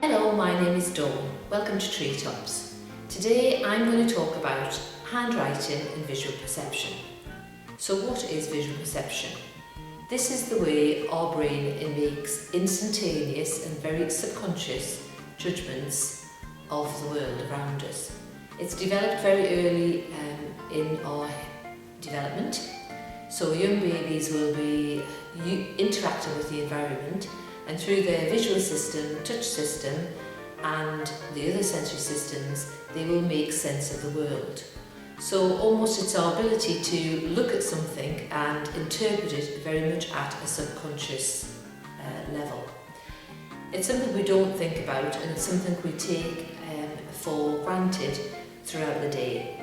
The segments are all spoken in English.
Hello, my name is Dawn. Welcome to Treetops. Today I'm going to talk about handwriting and visual perception. So what is visual perception? This is the way our brain makes instantaneous and very subconscious judgments of the world around us. It's developed very early in our development. So young babies will be interacting with the environment, and through their visual system, touch system and the other sensory systems, they will make sense of the world. So almost it's our ability to look at something and interpret it very much at a subconscious level. It's something we don't think about, and it's something we take for granted throughout the day.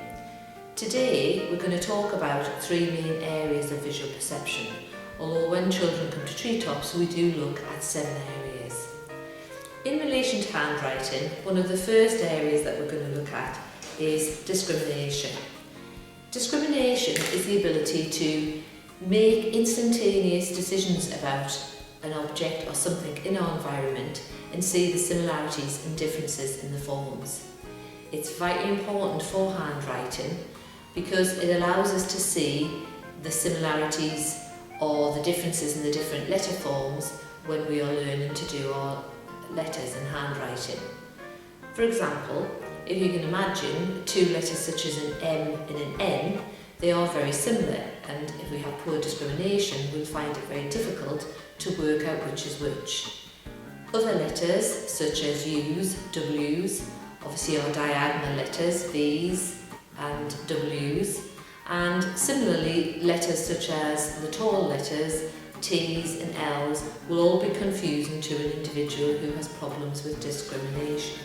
Today we're going to talk about three main areas of visual perception, although when children come to Treetops we do look at 7 areas. In relation to handwriting, one of the first areas that we're going to look at is discrimination. Discrimination is the ability to make instantaneous decisions about an object or something in our environment and see the similarities and differences in the forms. It's vitally important for handwriting because it allows us to see the similarities or the differences in the different letter forms when we are learning to do our letters and handwriting. For example, if you can imagine two letters such as an M and an N, they are very similar, and if we have poor discrimination we'll find it very difficult to work out which is which. Other letters such as U's, W's, obviously are diagonal letters, V's and W's, and similarly letters such as the tall letters, T's and L's, will all be confusing to an individual who has problems with discrimination.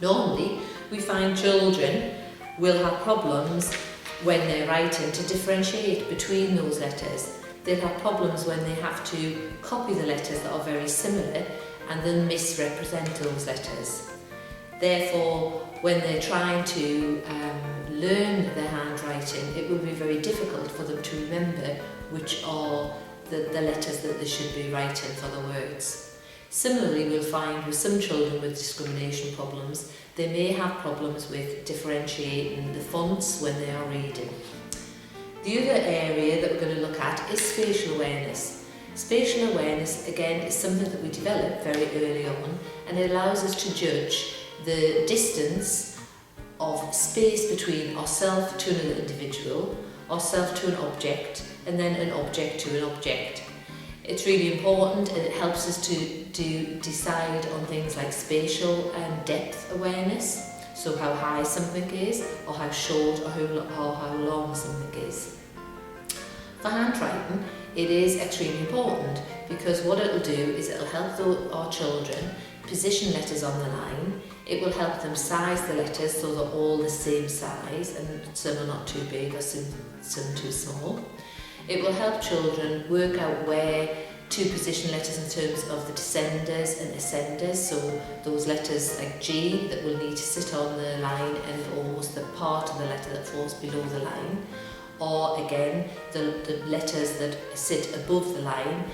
Normally we find children will have problems when they're writing to differentiate between those letters. They'll have problems when they have to copy the letters that are very similar and then misrepresent those letters. Therefore, when they're trying to learn their handwriting, it will be very difficult for them to remember which are the letters that they should be writing for the words. Similarly, we'll find with some children with discrimination problems, they may have problems with differentiating the fonts when they are reading. The other area that we're going to look at is spatial awareness. Spatial awareness, again, is something that we develop very early on, and it allows us to judge the distance of space between ourselves to another individual, ourselves to an object, and then an object to an object. It's really important, and it helps us to decide on things like spatial and depth awareness, so how high something is, or how short or how long something is. For handwriting, it is extremely important because what it'll do is it'll help our children position letters on the line. It will help them size the letters so they're all the same size and some are not too big or some too small. It will help children work out where to position letters in terms of the descenders and ascenders, so those letters like G that will need to sit on the line and almost the part of the letter that falls below the line, or again the letters that sit above the line,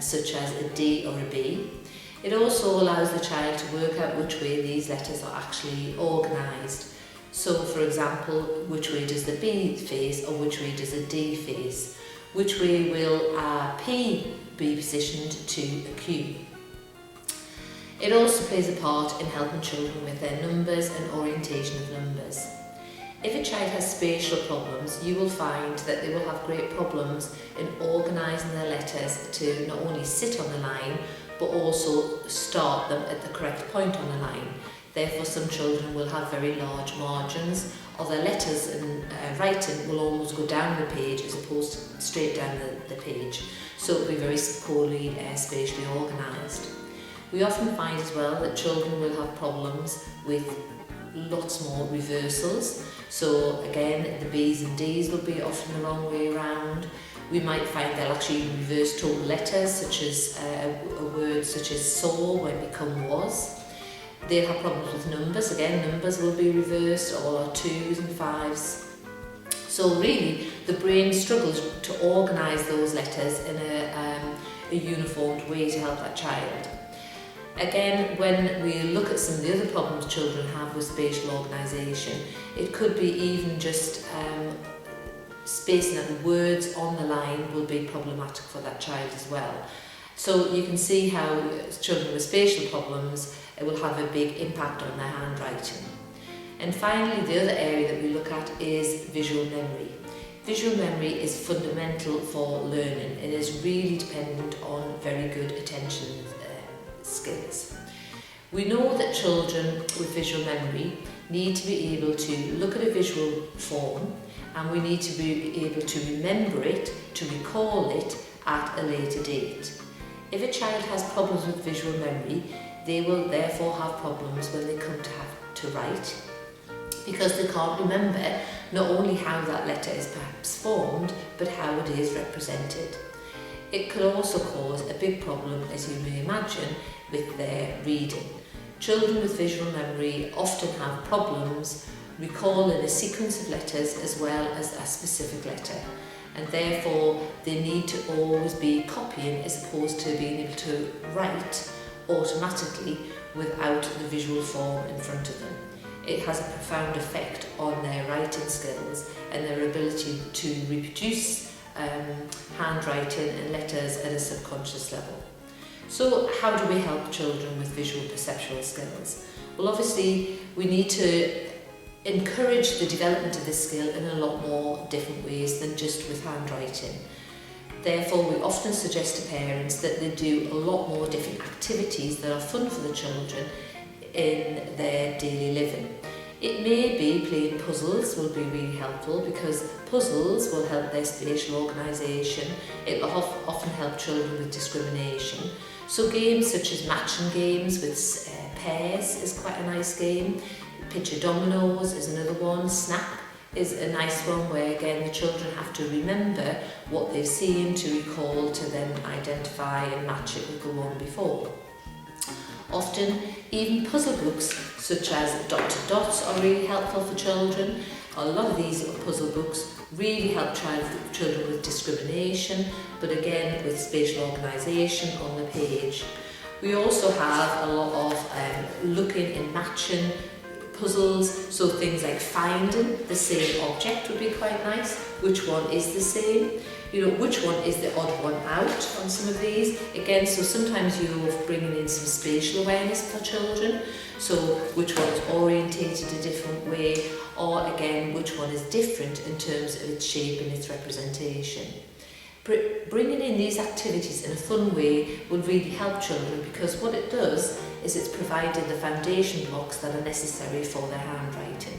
such as a D or a B. It also allows the child to work out which way these letters are actually organised. So for example, which way does the B face or which way does the D face? Which way will a P be positioned to a Q? It also plays a part in helping children with their numbers and orientation of numbers. If a child has spatial problems, you will find that they will have great problems in organising their letters to not only sit on the line, but also start them at the correct point on the line. Therefore, some children will have very large margins, or their letters and writing will almost go down the page as opposed to straight down the page. So it will be very poorly spatially organised. We often find as well that children will have problems with lots more reversals. So again, the B's and D's will be often the wrong way around. We might find they'll actually reverse total letters, such as a word such as saw when it become was. They'll have problems with numbers. Again, numbers will be reversed, all our 2s and 5s. So really, the brain struggles to organise those letters in a uniformed way to help that child. Again, when we look at some of the other problems children have with spatial organisation, it could be even just spacing out the words on the line will be problematic for that child as well. So you can see how children with spatial problems, it will have a big impact on their handwriting. And finally, the other area that we look at is visual memory. Visual memory is fundamental for learning and is really dependent on very good attention skills. We know that children with visual memory need to be able to look at a visual form, and we need to be able to remember it, to recall it at a later date. If a child has problems with visual memory, they will therefore have problems when they come to have to write, because they can't remember not only how that letter is perhaps formed, but how it is represented. It could also cause a big problem, as you may imagine, with their reading. Children with visual memory often have problems recalling a sequence of letters as well as a specific letter, and therefore they need to always be copying as opposed to being able to write automatically without the visual form in front of them. It has a profound effect on their writing skills and their ability to reproduce handwriting and letters at a subconscious level. So how do we help children with visual perceptual skills? Well, obviously we need to encourage the development of this skill in a lot more different ways than just with handwriting. Therefore, we often suggest to parents that they do a lot more different activities that are fun for the children in their daily living. It may be playing puzzles will be really helpful, because puzzles will help their spatial organisation. It will often help children with discrimination. So games such as matching games with pairs is quite a nice game. Picture dominoes is another one. Snap is a nice one, where again the children have to remember what they've seen to recall to then identify and match it with the one before. Often even puzzle books such as dot to dots are really helpful for children. A lot of these puzzle books really help children with discrimination, but again with spatial organisation on the page. We also have a lot of looking and matching puzzles, so things like finding the same object would be quite nice. Which one is the same? Which one is the odd one out on some of these? Again, so sometimes you're bringing in some spatial awareness for children. So which one is orientated a different way, or again, which one is different in terms of its shape and its representation. Bringing in these activities in a fun way will really help children, because what it does is it's provided the foundation blocks that are necessary for their handwriting.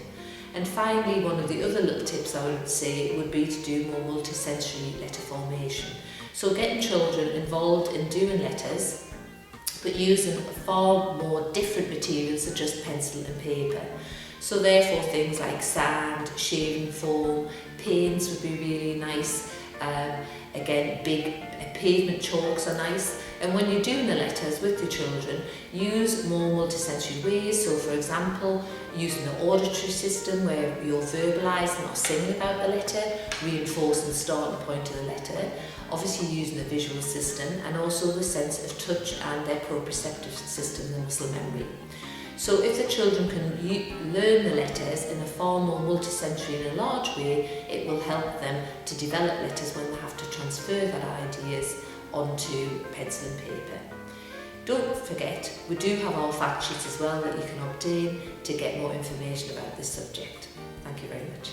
And finally, one of the other little tips I would say would be to do more multisensory letter formation. So getting children involved in doing letters, but using far more different materials than just pencil and paper. So therefore things like sand, shaving foam, paints would be really nice. Again, big pavement chalks are nice. And when you're doing the letters with your children, use more multisensory ways. So for example, using the auditory system where you're verbalising or singing about the letter, reinforcing the starting point of the letter. Obviously using the visual system, and also the sense of touch and their proprioceptive system, the muscle memory. So if the children can learn the letters in a far more multisensory and a large way, it will help them to develop letters when they have to transfer their ideas onto pencil and paper. Don't forget, we do have our fact sheets as well that you can obtain to get more information about this subject. Thank you very much.